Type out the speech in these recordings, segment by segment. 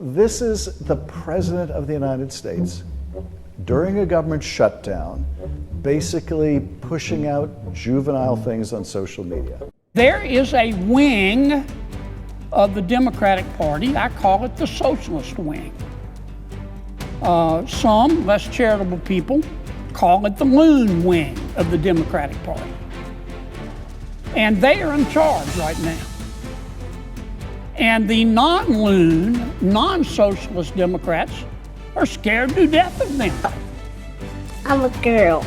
this is the President of the United States during a government shutdown, basically pushing out juvenile things on social media. There is a wing of the Democratic Party, I call it the socialist wing. Some less charitable people call it the loon wing of the Democratic Party. And they are in charge right now. And the non-loon, non-socialist Democrats are scared to death of them. I'm a girl.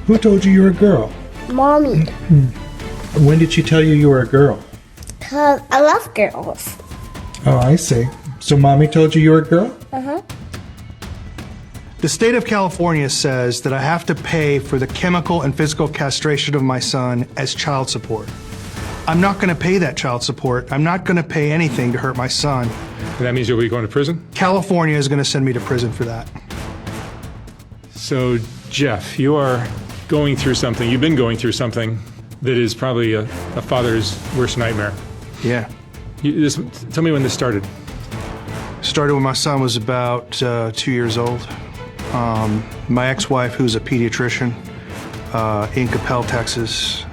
Who told you you were a girl? Mommy. When did she tell you you were a girl? Because I love girls. Oh, I see. So mommy told you you were a girl? Uh-huh. The state of California says that I have to pay for the chemical and physical castration of my son as child support. I'm not going to pay that child support. I'm not going to pay anything to hurt my son. And that means you'll be going to prison? California is going to send me to prison for that. So, Jeff, you are going through something, you've been going through something that is probably a father's worst nightmare. Yeah. Tell me when this started. Started when my son was about 2 years old. My ex-wife, who's a pediatrician in Capel, Texas,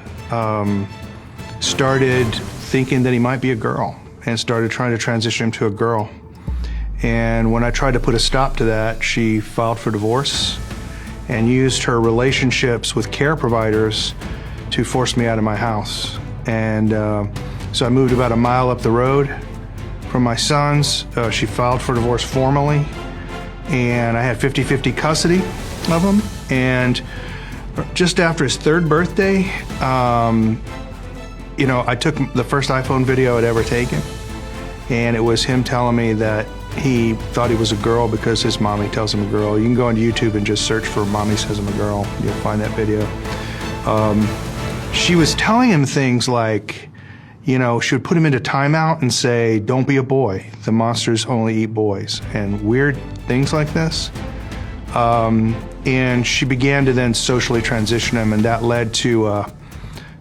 started thinking that he might be a girl and started trying to transition him to a girl. And when I tried to put a stop to that, she filed for divorce and used her relationships with care providers to force me out of my house. And so I moved about a mile up the road from my sons. She filed for divorce formally, and I had 50-50 custody of him. And just after his third birthday, I took the first iPhone video I'd ever taken, and it was him telling me that he thought he was a girl because his mommy tells him a girl. You can go on YouTube and just search for "Mommy Says I'm a Girl." You'll find that video. She was telling him things like, she would put him into timeout and say, "Don't be a boy. The monsters only eat boys," and weird things like this. And she began to then socially transition him, and that led to a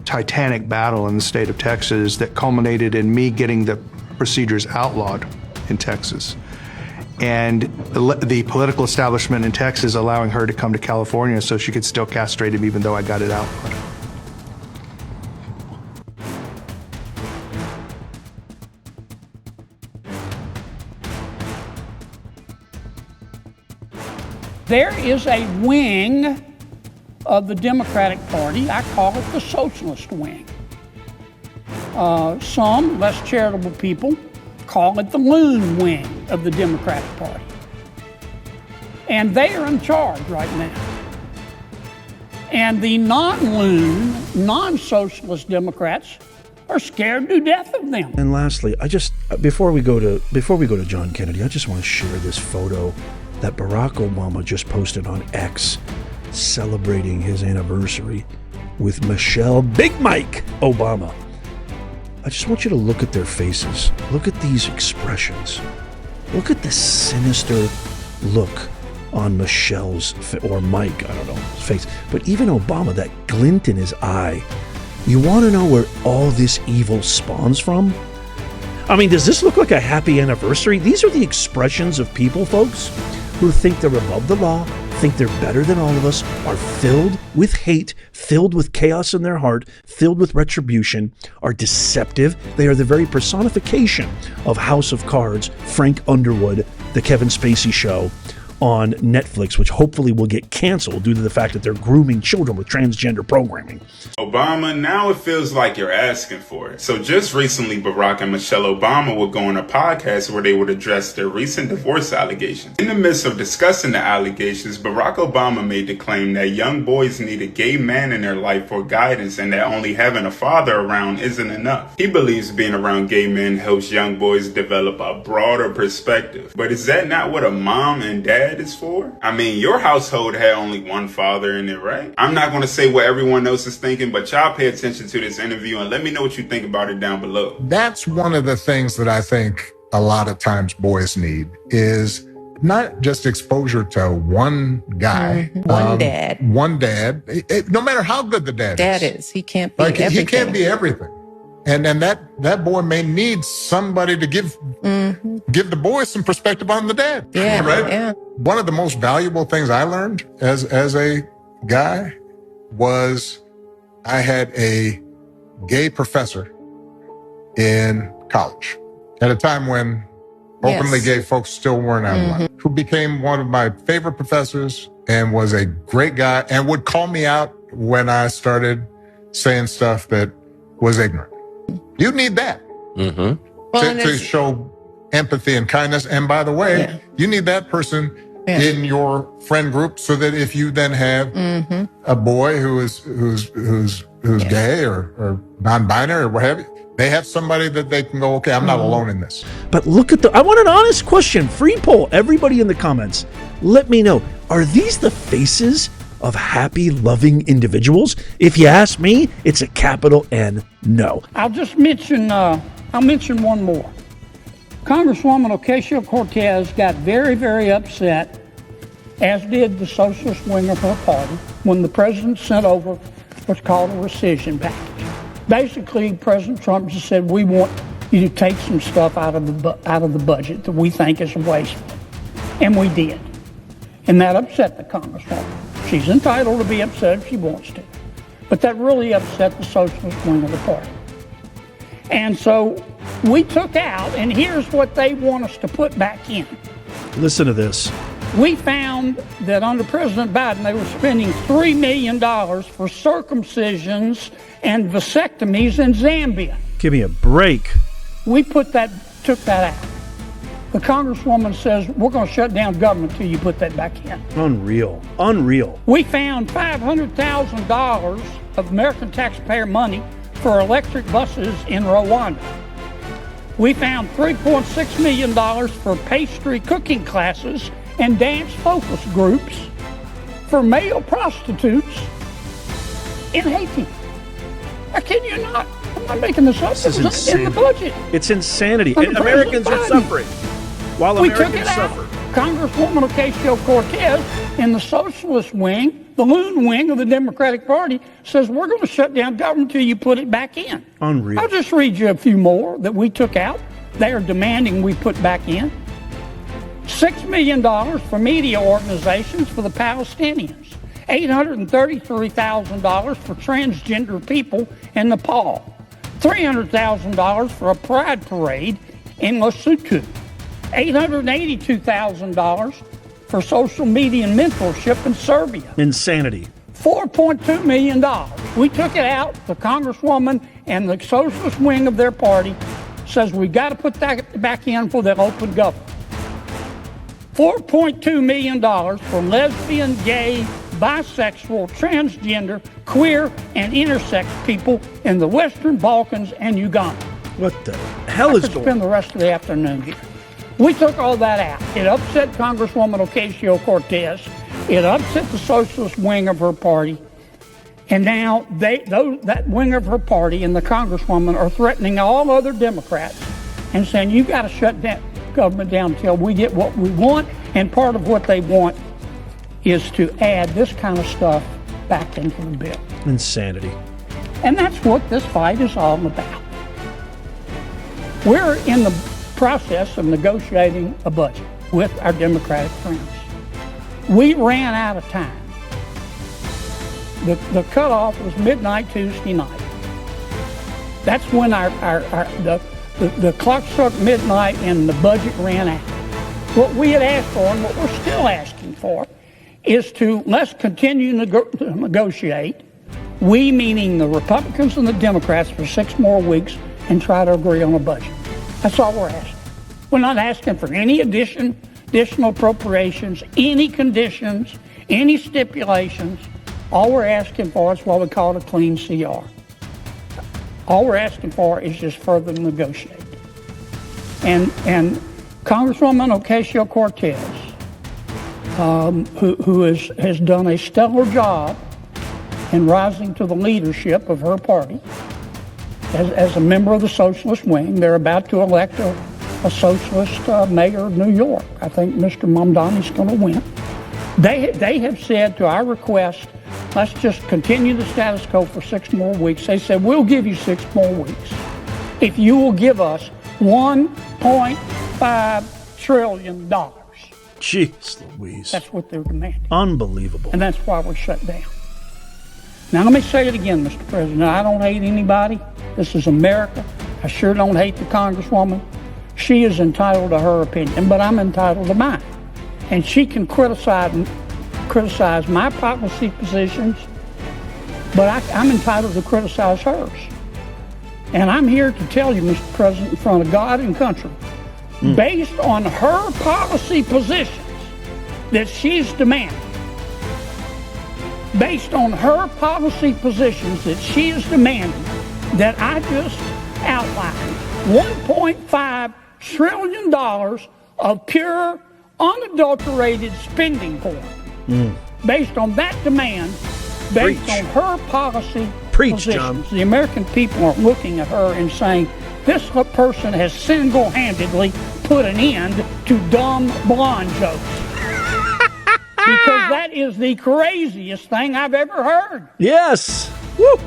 titanic battle in the state of Texas that culminated in me getting the procedures outlawed in Texas. And the political establishment in Texas allowing her to come to California so she could still castrate him even though I got it outlawed. There is a wing of the Democratic Party, I call it the socialist wing. Some less charitable people call it the loon wing of the Democratic Party. And they are in charge right now. And the non-loon, non-socialist Democrats are scared to death of them. And lastly, before we go to John Kennedy, I just want to share this photo that Barack Obama just posted on X, celebrating his anniversary with Michelle Big Mike Obama. I just want you to look at their faces. Look at these expressions. Look at the sinister look on Michelle's or Mike, I don't know, face. But even Obama, that glint in his eye. You want to know where all this evil spawns from? I mean, does this look like a happy anniversary? These are the expressions of people, folks, who think they're above the law, think they're better than all of us, are filled with hate, filled with chaos in their heart, filled with retribution, are deceptive. They are the very personification of House of Cards, Frank Underwood, the Kevin Spacey show on Netflix, which hopefully will get canceled due to the fact that they're grooming children with transgender programming. Obama, now it feels like you're asking for it. So just recently, Barack and Michelle Obama would go on a podcast where they would address their recent divorce allegations. In the midst of discussing the allegations, Barack Obama made the claim that young boys need a gay man in their life for guidance and that only having a father around isn't enough. He believes being around gay men helps young boys develop a broader perspective. But is that not what a mom and dad is for? I mean, your household had only one father in it, right? I'm not going to say what everyone else is thinking, but y'all pay attention to this interview and let me know what you think about it down below. That's one of the things that I think a lot of times boys need is not just exposure to one guy. One dad. One dad. No matter how good the dad is. He can't be everything. He can't be everything. And that boy may need somebody to give the boy some perspective on the dad. Yeah, right? yeah. One of the most valuable things I learned as a guy was I had a gay professor in college at a time when openly gay folks still weren't out of line, who became one of my favorite professors and was a great guy and would call me out when I started saying stuff that was ignorant. You need that to show empathy and kindness. And by the way, you need that person in your friend group so that if you then have a boy who's gay or non-binary or what have you, they have somebody that they can go, okay, I'm not alone in this. But look at I want an honest question. Free poll. Everybody in the comments, let me know. Are these the faces of happy, loving individuals? If you ask me, it's a capital N no. I'll just mention, I'll mention one more. Congresswoman Ocasio-Cortez got very, very upset, as did the socialist wing of her party, when the president sent over what's called a rescission package. Basically, President Trump just said, we want you to take some stuff out of the budget that we think is wasteful. And we did. And that upset the Congresswoman. She's entitled to be upset if she wants to. But that really upset the socialist wing of the party. And so we took out, and here's what they want us to put back in. Listen to this. We found that under President Biden, they were spending $3 million for circumcisions and vasectomies in Zambia. Give me a break. We took that out. The Congresswoman says, we're going to shut down government until you put that back in. Unreal. Unreal. We found $500,000 of American taxpayer money for electric buses in Rwanda. We found $3.6 million for pastry cooking classes and dance focus groups for male prostitutes in Haiti. I kid you not. I'm not making this up. This is It's in the insanity. budget. It's insanity. Under And Americans are President Biden. suffering. While We took Americans it out. suffer. Congresswoman Ocasio-Cortez in the socialist wing, the loon wing of the Democratic Party, says we're going to shut down government until you put it back in. Unreal. I'll just read you a few more that we took out. They are demanding we put back in. $6 million for media organizations for the Palestinians. $833,000 for transgender people in Nepal. $300,000 for a pride parade in Lesotho. $882,000 for social media and mentorship in Serbia. Insanity. $4.2 million. We took it out. The Congresswoman and the socialist wing of their party says we've got to put that back in for the open government. $4.2 million for lesbian, gay, bisexual, transgender, queer, and intersex people in the Western Balkans and Uganda. What the hell is I could going spend the rest of the afternoon here. We took all that out. It upset Congresswoman Ocasio-Cortez. It upset the socialist wing of her party. And now that wing of her party and the Congresswoman are threatening all other Democrats and saying, you've got to shut that government down until we get what we want. And part of what they want is to add this kind of stuff back into the bill. Insanity. And that's what this fight is all about. We're in the process of negotiating a budget with our Democratic friends. We ran out of time. The cutoff was midnight Tuesday night. That's when the clock struck midnight and the budget ran out. What we had asked for and what we're still asking for is let's continue to negotiate, we meaning the Republicans and the Democrats, for 6 more weeks and try to agree on a budget. That's all we're asking. We're not asking for any additional appropriations, any conditions, any stipulations. All we're asking for is what we call a clean CR. All we're asking for is just further negotiate. And Congresswoman Ocasio-Cortez, who has done a stellar job in rising to the leadership of her party as a member of the socialist wing. They're about to elect a socialist mayor of New York. I think Mr. Mamdani's going to win. They have said to our request, let's just continue the status quo for 6 more weeks. They said, we'll give you 6 more weeks. if you will give us $1.5 trillion. Jeez Louise. That's what they're demanding. Unbelievable. And that's why we're shut down. Now, let me say it again, Mr. President. I don't hate anybody. This is America. I sure don't hate the Congresswoman. She is entitled to her opinion, but I'm entitled to mine. And she can criticize my policy positions, but I'm entitled to criticize hers. And I'm here to tell you, Mr. President, in front of God and country, based on her policy positions that she's demanding, based on her policy positions that she is demanding, that I just outlined, $1.5 trillion of pure, unadulterated spending porn. Based on that demand, based on her policy positions, John. the American people are looking at her and saying, this person has single-handedly put an end to dumb blonde jokes. Because that is the craziest thing I've ever heard. Yes. Woo.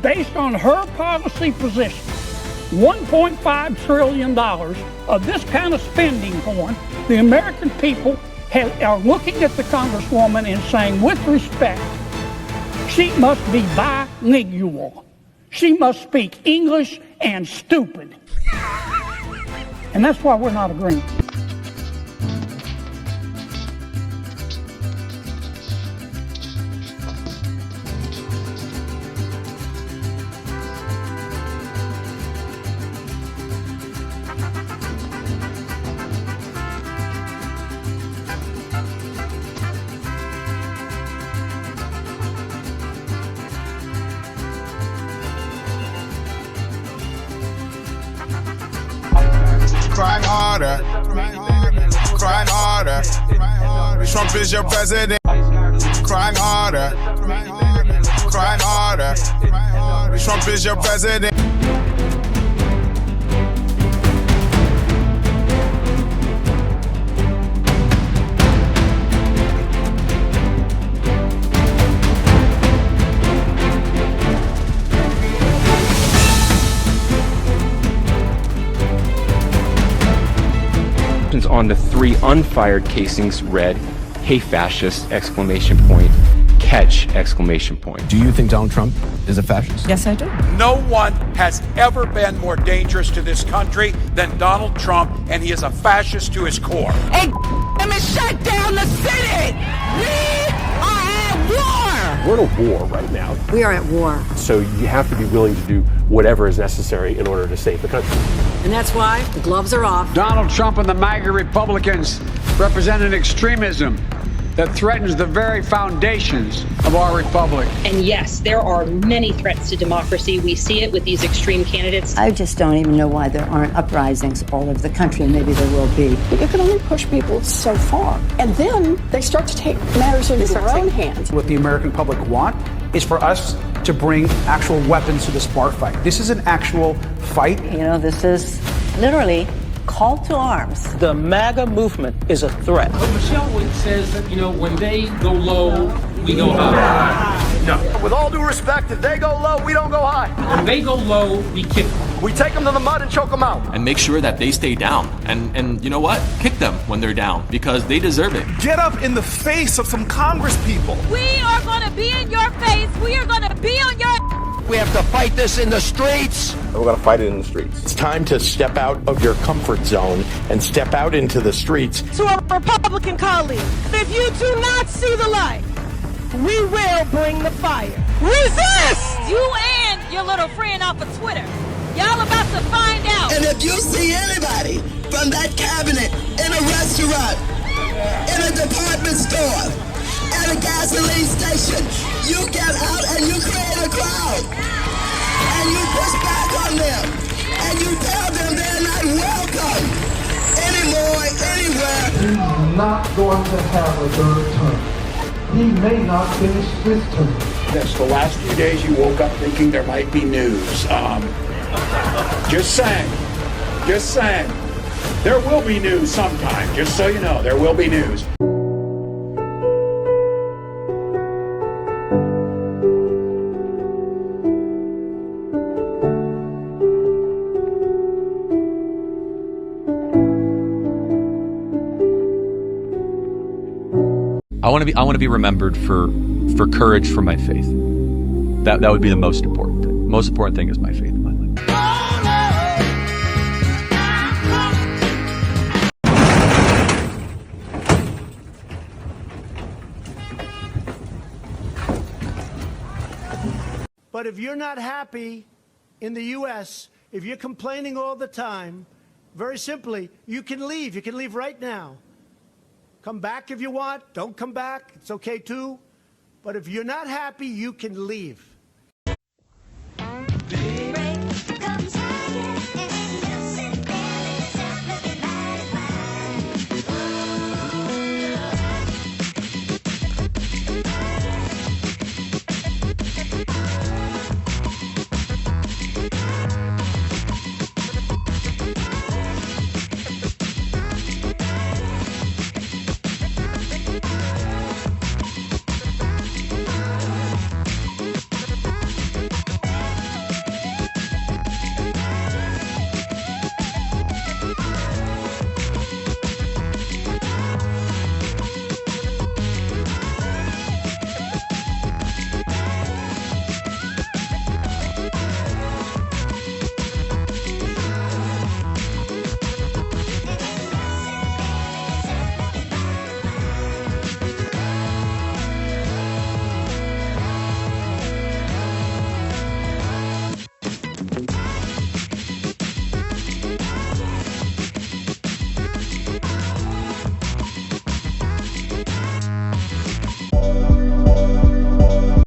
Based on her policy position, $1.5 trillion of this kind of spending porn, the American people are looking at the Congresswoman and saying, with respect, she must be bilingual. She must speak English and stupid. And that's why we're not agreeing. Cry harder, cry harder. Trump is your president. Cry harder, cry harder. Trump is your president. On the 3 unfired casings read, "Hey fascist!" Catch! Do you think Donald Trump is a fascist? Yes, I do. No one has ever been more dangerous to this country than Donald Trump, and he is a fascist to his core. Hey, let me shut down the city! We are at war! We're in a war right now. We are at war. So you have to be willing to do whatever is necessary in order to save the country. And that's why the gloves are off. Donald Trump and the MAGA Republicans represent an extremism that threatens the very foundations of our republic. And yes, there are many threats to democracy. We see it with these extreme candidates. I just don't even know why there aren't uprisings all over the country, and maybe there will be. But you can only push people so far. And then they start to take matters into their own hands. What the American public want is for us to bring actual weapons to this bar fight. This is an actual fight. You know, this is literally call to arms. The MAGA movement is a threat. But Michelle says that, when they go low, we go high. No. With all due respect, if they go low, we don't go high. When they go low, we kick them. We take them to the mud and choke them out. And make sure that they stay down. And you know what? Kick them when they're down because they deserve it. Get up in the face of some Congress people. We are going to be in your face. We are going to be on your... We have to fight this in the streets. We're going to fight it in the streets. It's time to step out of your comfort zone and step out into the streets. To our Republican colleagues, if you do not see the light, we will bring the fire. Resist! You and your little friend off of Twitter. Y'all about to find out. And if you see anybody from that cabinet in a restaurant, in a department store, at a gasoline station, you get out and you create a crowd. And you push back on them. And you tell them they're not welcome anymore, anywhere. He's not going to have a third term. He may not finish this term. That's the last few days you woke up thinking there might be news. Just saying. Just saying. There will be news sometime. Just so you know, there will be news. I want to be remembered for courage for my faith. That would be the most important thing. Most important thing is my faith in my life. But if you're not happy in the U.S., if you're complaining all the time, very simply, you can leave. You can leave right now. Come back if you want. Don't come back. It's okay too. But if you're not happy, you can leave.